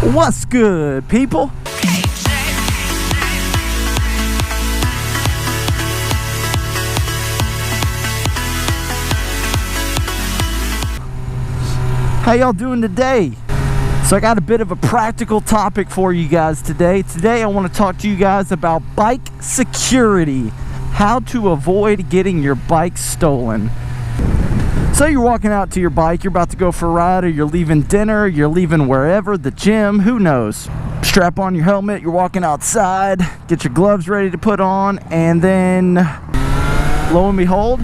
What's good, people? How y'all doing today? So I got a bit of a practical topic for you guys today. Today I want to talk to you guys about bike security. How to avoid getting your bike stolen. So you're walking out to your bike, you're about to go for a ride, or you're leaving dinner, you're leaving wherever, the gym, who knows. Strap on your helmet, you're walking outside, get your gloves ready to put on, and then, lo and behold,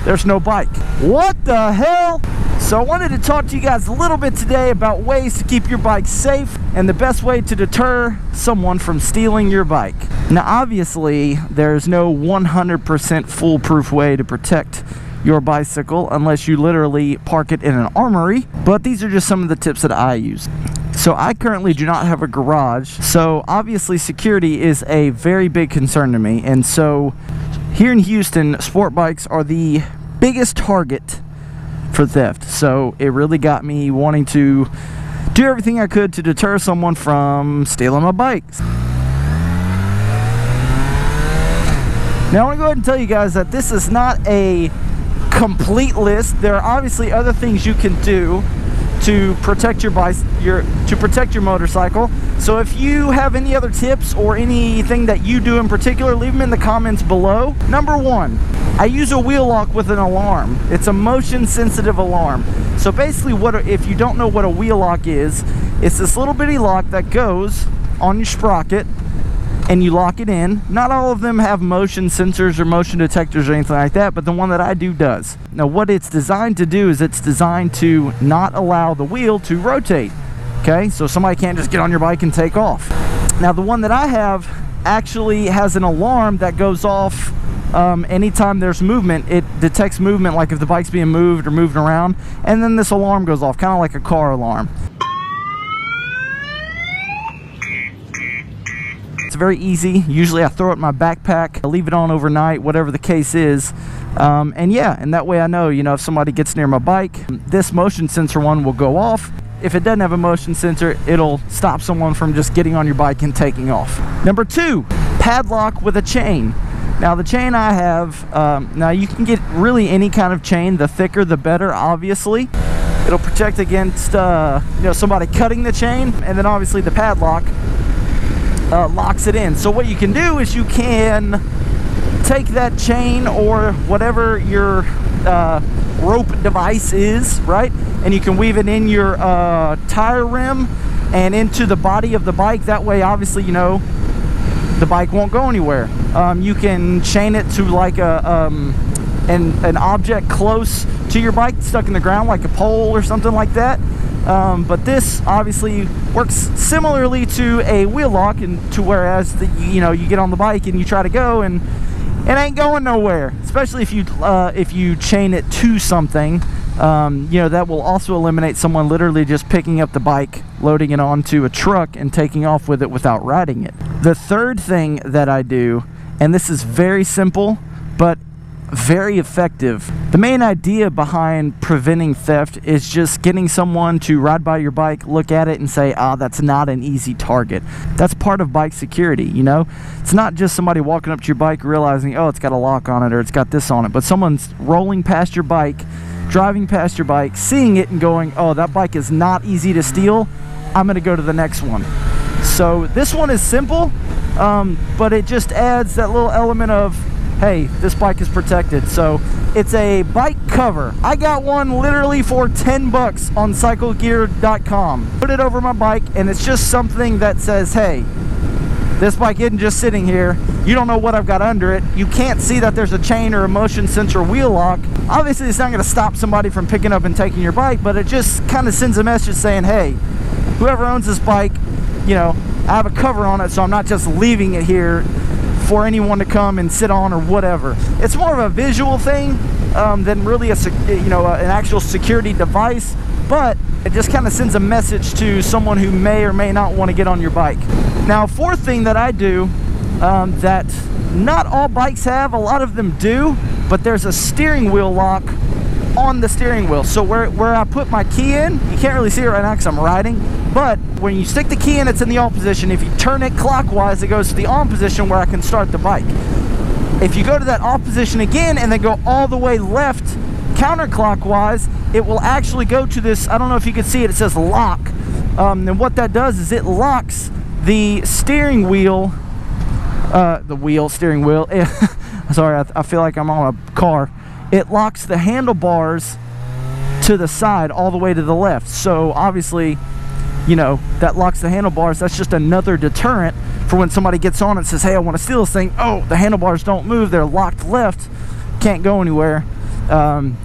there's no bike. What the hell? So I wanted to talk to you guys a little bit today about ways to keep your bike safe and the best way to deter someone from stealing your bike. Now obviously, there's no 100% foolproof way to protect your bicycle unless you literally park it in an armory, but these are just some of the tips that I use. So I currently do not have a garage, so obviously security is a very big concern to me. And so here in Houston, sport bikes are the biggest target for theft. So it really got me wanting to do everything I could to deter someone from stealing my bikes. Now I want to go ahead and tell you guys that this is not a complete list. There are obviously other things you can do to protect your motorcycle. So if you have any other tips or anything that you do in particular, leave them in the comments below. Number one, I use a wheel lock with an alarm. It's a motion sensitive alarm. So basically, if you don't know what a wheel lock is, it's this little bitty lock that goes on your sprocket and you lock it in. Not all of them have motion sensors or motion detectors or anything like that, but the one that I do does. Now what it's designed to do is it's designed to not allow the wheel to rotate. Okay, so somebody can't just get on your bike and take off. Now the one that I have actually has an alarm that goes off anytime there's movement. It detects movement, like if the bike's being moved or moving around, and then this alarm goes off, kind of like a car alarm. It's very easy. Usually I throw it in my backpack, I leave it on overnight, whatever the case is. And yeah, and that way I know, if somebody gets near my bike, this motion sensor one will go off. If it doesn't have a motion sensor, it'll stop someone from just getting on your bike and taking off. Number two, padlock with a chain. Now the chain I have, now you can get really any kind of chain. The thicker the better, obviously. It'll protect against somebody cutting the chain, and then obviously the padlock locks it in. So what you can do is you can take that chain or whatever your rope device is, right, and you can weave it in your tire rim and into the body of the bike. That way obviously the bike won't go anywhere. You can chain it to like an object close to your bike, stuck in the ground, like a pole or something like that. But this obviously works similarly to a wheel lock, and to whereas you get on the bike and you try to go and it ain't going nowhere. Especially if you chain it to something, that will also eliminate someone literally just picking up the bike, loading it onto a truck, and taking off with it without riding it. The third thing that I do, and this is very simple but very effective. The main idea behind preventing theft is just getting someone to ride by your bike, look at it, and say, that's not an easy target. That's part of bike security, It's not just somebody walking up to your bike realizing, it's got a lock on it or it's got this on it, but someone's rolling past your bike, driving past your bike, seeing it and going, that bike is not easy to steal. I'm going to go to the next one. So this one is simple, but it just adds that little element of, hey, this bike is protected. So it's a bike cover. I got one literally for 10 bucks on cyclegear.com. Put it over my bike, and it's just something that says, hey, this bike isn't just sitting here. You don't know what I've got under it. You can't see that there's a chain or a motion sensor wheel lock. Obviously it's not going to stop somebody from picking up and taking your bike, but it just kind of sends a message saying, hey, whoever owns this bike, I have a cover on it, so I'm not just leaving it here for anyone to come and sit on or whatever. It's more of a visual thing than really an actual security device, but it just kind of sends a message to someone who may or may not want to get on your bike. Now, fourth thing that I do that not all bikes have, a lot of them do, but there's a steering wheel lock on the steering wheel. So where I put my key in, you can't really see it right now because I'm riding, but when you stick the key in, it's in the on position. If you turn it clockwise, it goes to the on position where I can start the bike. If you go to that off position again and then go all the way left counterclockwise, it will actually go to this, I don't know if you can see it, it says lock. And what that does is it locks the steering wheel, steering wheel. Sorry, I feel like I'm on a car. It locks the handlebars to the side all the way to the left. So obviously, you know, that locks the handlebars. That's just another deterrent for when somebody gets on and says, hey, I want to steal this thing. Oh, the handlebars don't move. They're locked left. Can't go anywhere.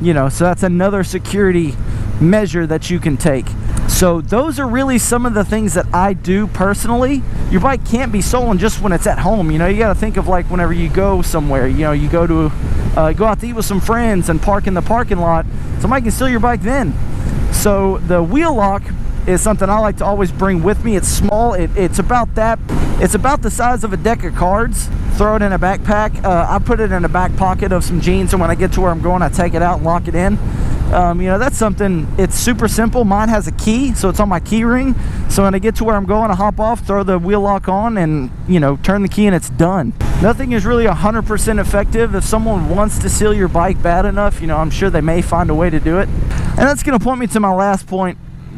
You know, so that's another security measure that you can take. So those are really some of the things that I do personally. Your bike can't be stolen just when it's at home. You know, you got to think of like whenever you go somewhere, you know, you go out to eat with some friends and park in the parking lot, somebody can steal your bike then. So the wheel lock is something I like to always bring with me. It's small. It's about the size of a deck of cards. Throw it in a backpack. I put it in a back pocket of some jeans, and when I get to where I'm going, I take it out and lock it in. You know, that's something, it's super simple. Mine has a key, so it's on my key ring. So when I get to where I'm going, I hop off, throw the wheel lock on, and, you know, turn the key and it's done. Nothing is really 100% effective. If someone wants to steal your bike bad enough, you know, I'm sure they may find a way to do it. And that's going to point me to my last point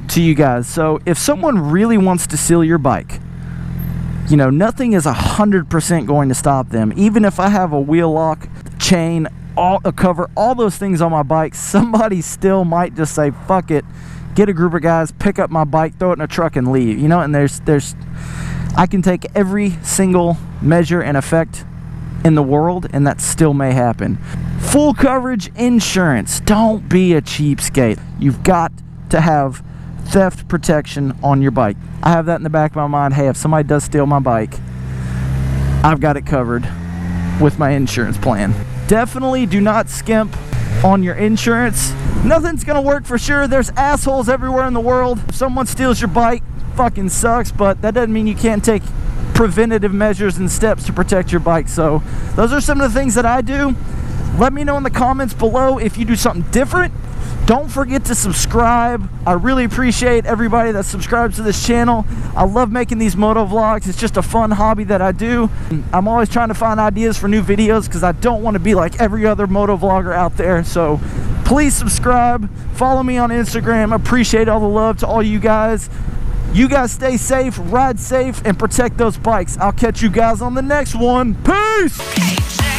to you guys. So if someone really wants to steal your bike, you know, nothing is 100% going to stop them. Even if I have a wheel lock, chain, a cover, all those things on my bike, somebody still might just say, fuck it, get a group of guys, pick up my bike, throw it in a truck and leave. You know, and I can take every single measure and effect in the world, and that still may happen. Full coverage insurance. Don't be a cheapskate. You've got to have theft protection on your bike. I have that in the back of my mind. Hey, if somebody does steal my bike, I've got it covered with my insurance plan. Definitely do not skimp on your insurance. Nothing's gonna work for sure. There's assholes everywhere in the world. If someone steals your bike, fucking sucks, but that doesn't mean you can't take preventative measures and steps to protect your bike. So those are some of the things that I do. Let me know in the comments below if you do something different. Don't forget to subscribe. I really appreciate everybody that subscribes to this channel. I love making these moto vlogs. It's just a fun hobby that I do. I'm always trying to find ideas for new videos because I don't want to be like every other moto vlogger out there. So please subscribe. Follow me on Instagram. I appreciate all the love to all you guys. You guys stay safe, ride safe, and protect those bikes. I'll catch you guys on the next one. Peace!